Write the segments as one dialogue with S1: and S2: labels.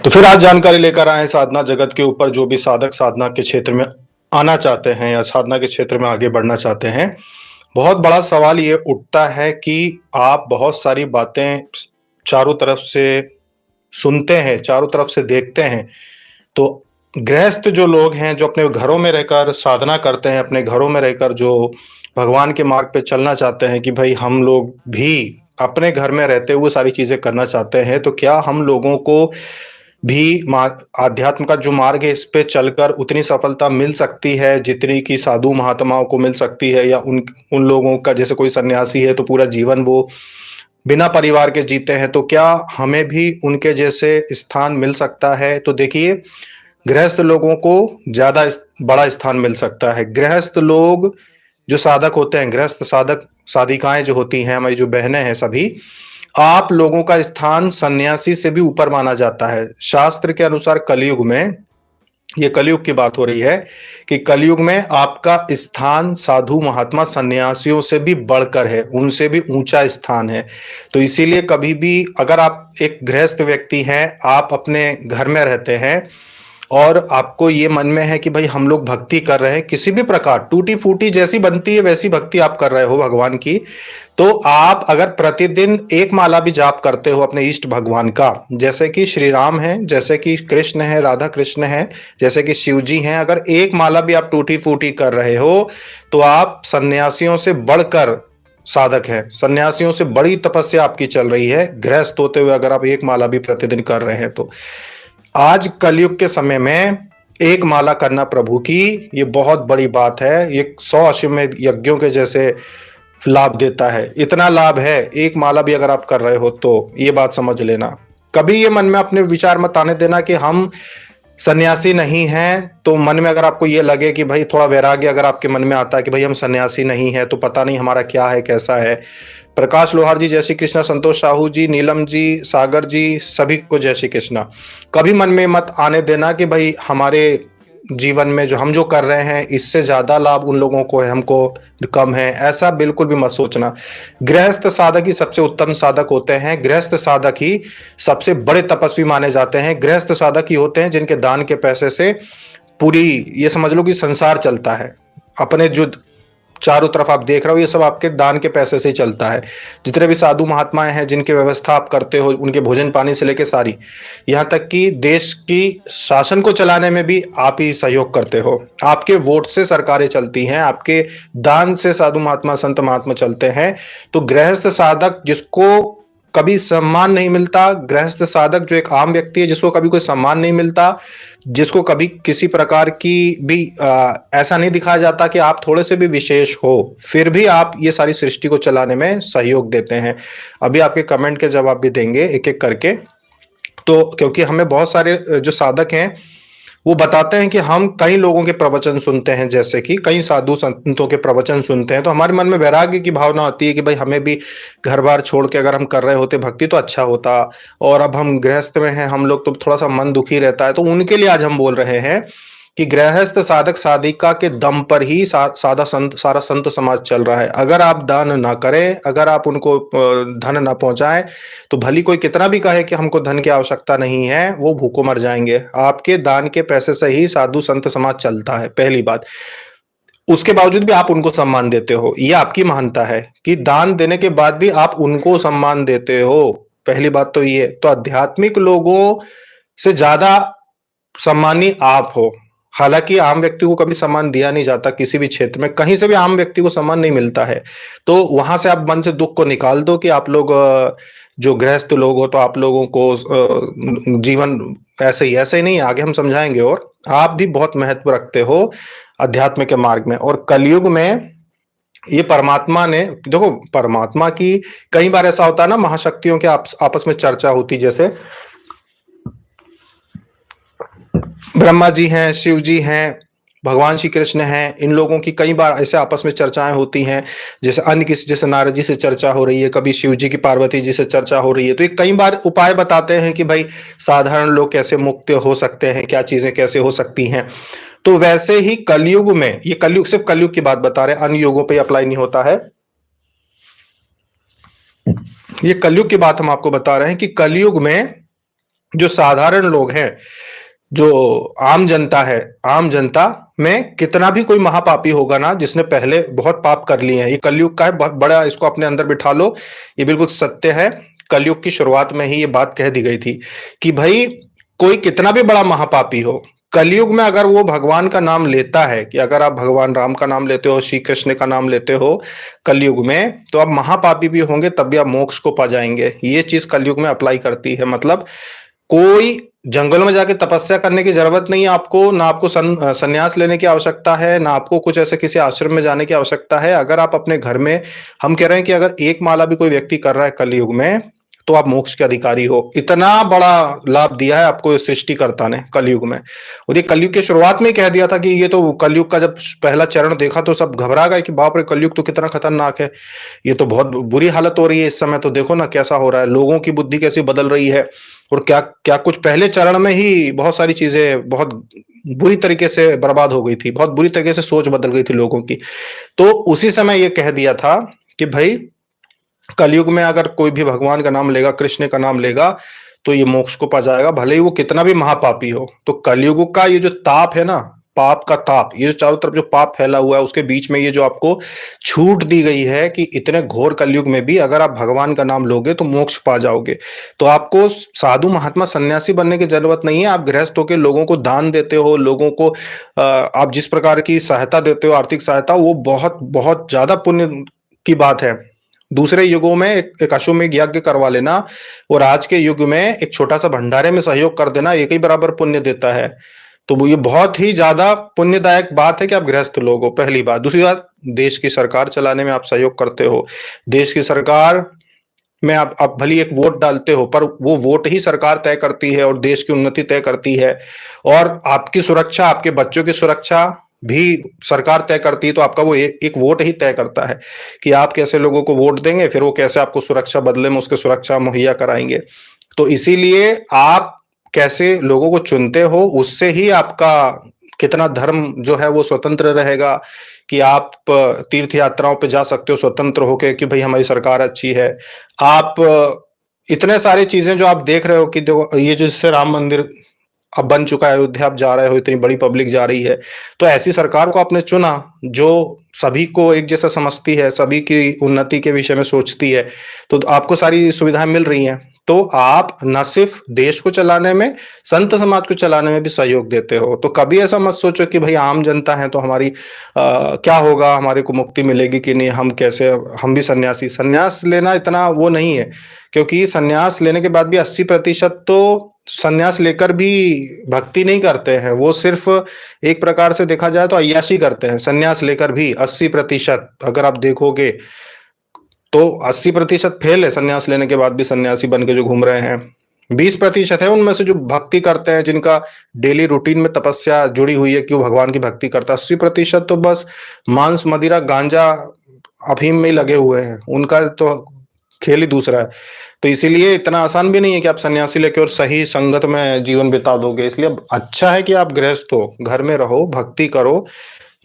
S1: तो फिर आज जानकारी लेकर आए हैं साधना जगत के ऊपर। जो भी साधक साधना के क्षेत्र में आना चाहते हैं या साधना के क्षेत्र में आगे बढ़ना चाहते हैं, बहुत बड़ा सवाल ये उठता है कि आप बहुत सारी बातें चारों तरफ से सुनते हैं, चारों तरफ से देखते हैं। तो गृहस्थ जो लोग हैं, जो अपने घरों में रहकर साधना करते हैं, अपने घरों में रहकर जो भगवान के मार्ग पे चलना चाहते हैं कि भाई हम लोग भी अपने घर में रहते हुए सारी चीज़ें करना चाहते हैं, तो क्या हम लोगों को भी आध्यात्म का जो मार्ग है, इस पे चलकर उतनी सफलता मिल सकती है जितनी कि साधु महात्माओं को मिल सकती है? या उन उन लोगों का, जैसे कोई सन्यासी है तो पूरा जीवन वो बिना परिवार के जीते हैं, तो क्या हमें भी उनके जैसे स्थान मिल सकता है? तो देखिए, गृहस्थ लोगों को ज़्यादा बड़ा स्थान मिल सकता है। गृहस्थ लोग जो साधक होते हैं, गृहस्थ साधक साधिकाएं जो होती हैं, हमारी जो बहनें हैं, सभी आप लोगों का स्थान सन्यासी से भी ऊपर माना जाता है। शास्त्र के अनुसार कलयुग में, ये कलयुग की बात हो रही है कि कलयुग में आपका स्थान साधु महात्मा सन्यासियों से भी बढ़कर है, उनसे भी ऊंचा स्थान है। तो इसीलिए कभी भी अगर आप एक गृहस्थ व्यक्ति हैं, आप अपने घर में रहते हैं और आपको ये मन में है कि भाई हम लोग भक्ति कर रहे हैं, किसी भी प्रकार टूटी फूटी जैसी बनती है वैसी भक्ति आप कर रहे हो भगवान की, तो आप अगर प्रतिदिन एक माला भी जाप करते हो अपने इष्ट भगवान का, जैसे कि श्री राम है, जैसे कि कृष्ण है, राधा कृष्ण है, जैसे कि शिव जी हैं, अगर एक माला भी आप टूटी फूटी कर रहे हो, तो आप सन्यासियों से बढ़कर साधक है, सन्यासियों से बड़ी तपस्या आपकी चल रही है। गृहस्थ होते हुए अगर आप एक माला भी प्रतिदिन कर रहे हैं, तो आज कलयुग के समय में एक माला करना प्रभु की, ये बहुत बड़ी बात है। ये 100 अश्वमेध यज्ञों के जैसे लाभ देता है। इतना लाभ है, एक माला भी अगर आप कर रहे हो तो ये बात समझ लेना। कभी ये मन में अपने विचार मत आने देना कि हम सन्यासी नहीं हैं। तो मन में अगर आपको ये लगे कि भाई थोड़ा वैराग्य अगर आपके मन में आता है कि भाई हम सन्यासी नहीं है, तो पता नहीं हमारा क्या है, कैसा है। प्रकाश लोहार जी, जय श्री कृष्णा। संतोष साहू जी, नीलम जी, सागर जी, सभी को जय श्री कृष्णा। कभी मन में मत आने देना कि भाई हमारे जीवन में जो हम जो कर रहे हैं इससे ज्यादा लाभ उन लोगों को है, हमको कम है, ऐसा बिल्कुल भी मत सोचना। गृहस्थ साधक ही सबसे उत्तम साधक होते हैं। गृहस्थ साधक ही सबसे बड़े तपस्वी माने जाते हैं। गृहस्थ साधक ही होते हैं जिनके दान के पैसे से पूरी, ये समझ लो कि संसार चलता है। अपने जो चारों तरफ आप देख रहे हो, ये सब आपके दान के पैसे से ही चलता है। जितने भी साधु महात्माएं हैं जिनकी व्यवस्था आप करते हो, उनके भोजन पानी से लेके सारी, यहाँ तक कि देश की शासन को चलाने में भी आप ही सहयोग करते हो। आपके वोट से सरकारें चलती हैं, आपके दान से साधु महात्मा संत महात्मा चलते हैं। तो गृहस्थ साधक जिसको कभी सम्मान नहीं मिलता, गृहस्थ साधक जो एक आम व्यक्ति है जिसको कभी कोई सम्मान नहीं मिलता, जिसको कभी किसी प्रकार की भी ऐसा नहीं दिखाया जाता कि आप थोड़े से भी विशेष हो, फिर भी आप ये सारी सृष्टि को चलाने में सहयोग देते हैं। अभी आपके कमेंट के जवाब भी देंगे एक एक करके। तो क्योंकि हमें बहुत सारे जो साधक हैं वो बताते हैं कि हम कई लोगों के प्रवचन सुनते हैं, जैसे कि कई साधु संतों के प्रवचन सुनते हैं, तो हमारे मन में वैराग्य की भावना आती है कि भाई हमें भी घर बार छोड़ के अगर हम कर रहे होते भक्ति तो अच्छा होता। और अब हम गृहस्थ में हैं हम लोग, तो थोड़ा सा मन दुखी रहता है। तो उनके लिए आज हम बोल रहे हैं कि गृहस्थ साधक साधिका के दम पर ही सारा संत समाज चल रहा है। अगर आप दान ना करें, अगर आप उनको धन ना पहुंचाएं, तो भली कोई कितना भी कहे कि हमको धन की आवश्यकता नहीं है, वो भूखों मर जाएंगे। आपके दान के पैसे से ही साधु संत समाज चलता है, पहली बात। उसके बावजूद भी आप उनको सम्मान देते हो, ये आपकी महानता है कि दान देने के बाद भी आप उनको सम्मान देते हो। पहली बात तो ये। तो आध्यात्मिक लोगों से ज्यादा सम्मानी आप हो। हालांकि आम व्यक्ति को कभी सम्मान दिया नहीं जाता, किसी भी क्षेत्र में कहीं से भी आम व्यक्ति को सम्मान नहीं मिलता है। तो वहां से आप मन से दुख को निकाल दो कि आप लोग जो गृहस्थ लोग हो, तो आप लोगों को जीवन ऐसे ही नहीं, आगे हम समझाएंगे। और आप भी बहुत महत्व रखते हो अध्यात्म के मार्ग में। और कलयुग में ये परमात्मा ने, देखो परमात्मा की कई बार ऐसा होता है ना, महाशक्तियों के आपस में चर्चा होती, जैसे ब्रह्मा जी हैं, शिव जी हैं, भगवान श्री कृष्ण हैं, इन लोगों की कई बार ऐसे आपस में चर्चाएं होती हैं। जैसे अन्य किसी, जैसे नारद जी से चर्चा हो रही है, कभी शिव जी की पार्वती जी से चर्चा हो रही है। तो ये कई बार उपाय बताते हैं कि भाई साधारण लोग कैसे मुक्त हो सकते हैं, क्या चीजें कैसे हो सकती हैं। तो वैसे ही कलयुग में, ये कलयुग सिर्फ कलयुग की बात बता रहे हैं, अन्य युगों पर अप्लाई नहीं होता है। ये कलयुग की बात हम आपको बता रहे हैं कि कलयुग में जो साधारण लोग हैं, जो आम जनता है, आम जनता में कितना भी कोई महापापी होगा ना जिसने पहले बहुत पाप कर लिए हैं, ये कलयुग का है, बहुत बड़ा इसको अपने अंदर बिठा लो, ये बिल्कुल सत्य है। कलयुग की शुरुआत में ही ये बात कह दी गई थी कि भाई कोई कितना भी बड़ा महापापी हो, कलयुग में अगर वो भगवान का नाम लेता है, कि अगर आप भगवान राम का नाम लेते हो, श्री कृष्ण का नाम लेते हो कलयुग में, तो आप महापापी भी होंगे तब भी आप मोक्ष को पा जाएंगे। ये चीज कलयुग में अप्लाई करती है। मतलब कोई जंगलों में जाके तपस्या करने की जरूरत नहीं है आपको, ना आपको संन्यास लेने की आवश्यकता है, ना आपको कुछ ऐसे किसी आश्रम में जाने की आवश्यकता है। अगर आप अपने घर में, हम कह रहे हैं कि अगर एक माला भी कोई व्यक्ति कर रहा है कलयुग में, तो आप मोक्ष के अधिकारी हो। इतना बड़ा लाभ दिया है आपको इस सृष्टिकर्ता ने कलयुग में। और ये कलयुग की शुरुआत में ही कह दिया था कि ये तो कलयुग का जब पहला चरण देखा तो सब घबरा गए कि बाप रे, कलयुग तो कितना खतरनाक है, ये तो बहुत बुरी हालत हो रही है इस समय, तो देखो ना कैसा हो रहा है, लोगों की बुद्धि कैसी बदल रही है, और क्या क्या कुछ पहले चरण में ही बहुत सारी चीजें बहुत बुरी तरीके से बर्बाद हो गई थी, बहुत बुरी तरीके से सोच बदल गई थी लोगों की। तो उसी समय ये कह दिया था कि भाई कलयुग में अगर कोई भी भगवान का नाम लेगा, कृष्ण का नाम लेगा, तो ये मोक्ष को पा जाएगा, भले ही वो कितना भी महापापी हो। तो कलयुग का ये जो ताप है ना, पाप का ताप, ये जो चारों तरफ जो पाप फैला हुआ है, उसके बीच में ये जो आपको छूट दी गई है कि इतने घोर कलयुग में भी अगर आप भगवान का नाम लोगे तो मोक्ष पा जाओगे। तो आपको साधु महात्मा सन्यासी बनने की जरूरत नहीं है। आप गृहस्थ होकर लोगों को दान देते हो, लोगों को आप जिस प्रकार की सहायता देते हो, आर्थिक सहायता, वो बहुत बहुत ज्यादा पुण्य की बात है। दूसरे युगों में एक अश्वमेध यज्ञ करवा लेना और आज के युग में एक छोटा सा भंडारे में सहयोग कर देना एक ही बराबर पुण्य देता है। तो वो ये बहुत ही ज्यादा पुण्यदायक बात है कि आप गृहस्थ लोग हो, पहली बात। दूसरी बात, देश की सरकार चलाने में आप सहयोग करते हो। देश की सरकार में आप भली एक वोट डालते हो, पर वो वोट ही सरकार तय करती है और देश की उन्नति तय करती है। और आपकी सुरक्षा, आपके बच्चों की सुरक्षा भी सरकार तय करती है। तो आपका वो एक वोट ही तय करता है कि आप कैसे लोगों को वोट देंगे, फिर वो कैसे आपको सुरक्षा बदले में उसके सुरक्षा मुहैया कराएंगे। तो इसीलिए आप कैसे लोगों को चुनते हो, उससे ही आपका कितना धर्म जो है वो स्वतंत्र रहेगा, कि आप तीर्थ यात्राओं पे जा सकते हो स्वतंत्र होके कि भाई हमारी सरकार अच्छी है। आप इतने सारी चीजें जो आप देख रहे हो कि देखो ये जो जिससे राम मंदिर अब बन चुका है, अयोध्या आप जा रहे हो, इतनी बड़ी पब्लिक जा रही है, तो ऐसी सरकार को आपने चुना जो सभी को एक जैसा समझती है, सभी की उन्नति के विषय में सोचती है, तो आपको सारी सुविधाएं मिल रही हैं। तो आप न सिर्फ देश को चलाने में, संत समाज को चलाने में भी सहयोग देते हो। तो कभी ऐसा मत सोचो कि भाई आम जनता है तो हमारी क्या होगा, हमारे को मुक्ति मिलेगी कि नहीं, हम कैसे, हम भी सन्यासी, सन्यास लेना इतना वो नहीं है। क्योंकि सन्यास लेने के बाद भी 80% तो सन्यास लेकर भी भक्ति नहीं करते हैं, वो सिर्फ एक प्रकार से देखा जाए तो अय्याशी करते हैं। सन्यास लेकर भी 80% अगर आप देखोगे तो 80% फेल है, सन्यास लेने के बाद भी सन्यासी बन के जो घूम रहे हैं। 20% है उनमें से जो भक्ति करते हैं, जिनका डेली रूटीन में तपस्या जुड़ी हुई है कि वो भगवान की भक्ति करता है। 80% तो बस मांस मदिरा गांजा अफीम में ही लगे हुए हैं, उनका तो खेल ही दूसरा है। तो इसीलिए इतना आसान भी नहीं है कि आप सन्यासी लेके और सही संगत में जीवन बिता दोगे। इसलिए अच्छा है कि आप गृहस्थ हो, घर में रहो, भक्ति करो,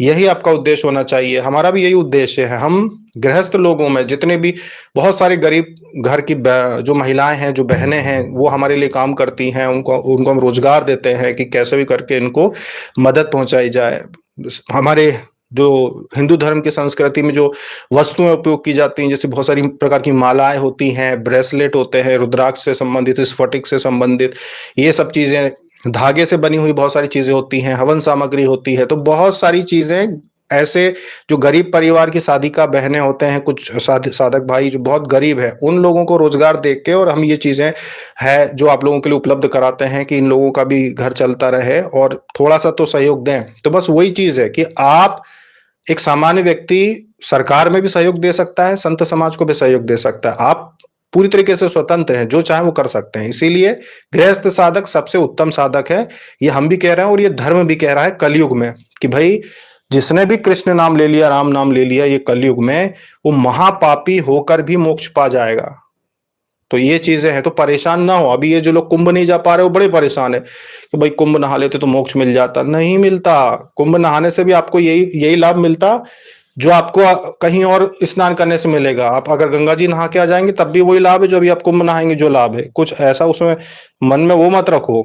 S1: यही आपका उद्देश्य होना चाहिए। हमारा भी यही उद्देश्य है। हम गृहस्थ लोगों में जितने भी बहुत सारे गरीब घर की जो महिलाएं हैं, जो बहनें हैं, वो हमारे लिए काम करती हैं, उनको उनको हम रोजगार देते हैं कि कैसे भी करके इनको मदद पहुंचाई जाए। हमारे जो हिंदू धर्म की संस्कृति में जो वस्तुएं उपयोग की जाती हैं, जैसे बहुत सारी प्रकार की मालाएं होती हैं, ब्रेसलेट होते हैं, रुद्राक्ष से संबंधित, स्फटिक से संबंधित, ये सब चीजें, धागे से बनी हुई बहुत सारी चीजें होती हैं, हवन सामग्री होती है। तो बहुत सारी चीजें ऐसे जो गरीब परिवार की साधिका बहनें होते हैं, कुछ साधक भाई जो बहुत गरीब है, उन लोगों को रोजगार दे के और हम ये चीजें है जो आप लोगों के लिए उपलब्ध कराते हैं कि इन लोगों का भी घर चलता रहे और थोड़ा सा तो सहयोग दें। तो बस वही चीज है कि आप, एक सामान्य व्यक्ति सरकार में भी सहयोग दे सकता है, संत समाज को भी सहयोग दे सकता है। आप पूरी तरीके से स्वतंत्र हैं, जो चाहे वो कर सकते हैं। इसीलिए गृहस्थ साधक सबसे उत्तम साधक है, ये हम भी कह रहे हैं और ये धर्म भी कह रहा है कलयुग में, कि भाई जिसने भी कृष्ण नाम ले लिया, राम नाम ले लिया, ये कलयुग में वो महापापी होकर भी मोक्ष पा जाएगा। तो ये चीजें हैं, तो परेशान ना हो। अभी ये जो लोग कुंभ नहीं जा पा रहे, वो बड़े परेशान है कि भाई कुंभ नहा लेते तो मोक्ष मिल जाता। नहीं मिलता। कुंभ नहाने से भी आपको यही लाभ मिलता जो आपको कहीं और स्नान करने से मिलेगा। आप अगर गंगा जी नहा के आ जाएँगे तब भी वही लाभ है जो अभी आप कुंभ नहाएँगे जो लाभ है। कुछ ऐसा उसमें मन में वो मत रखो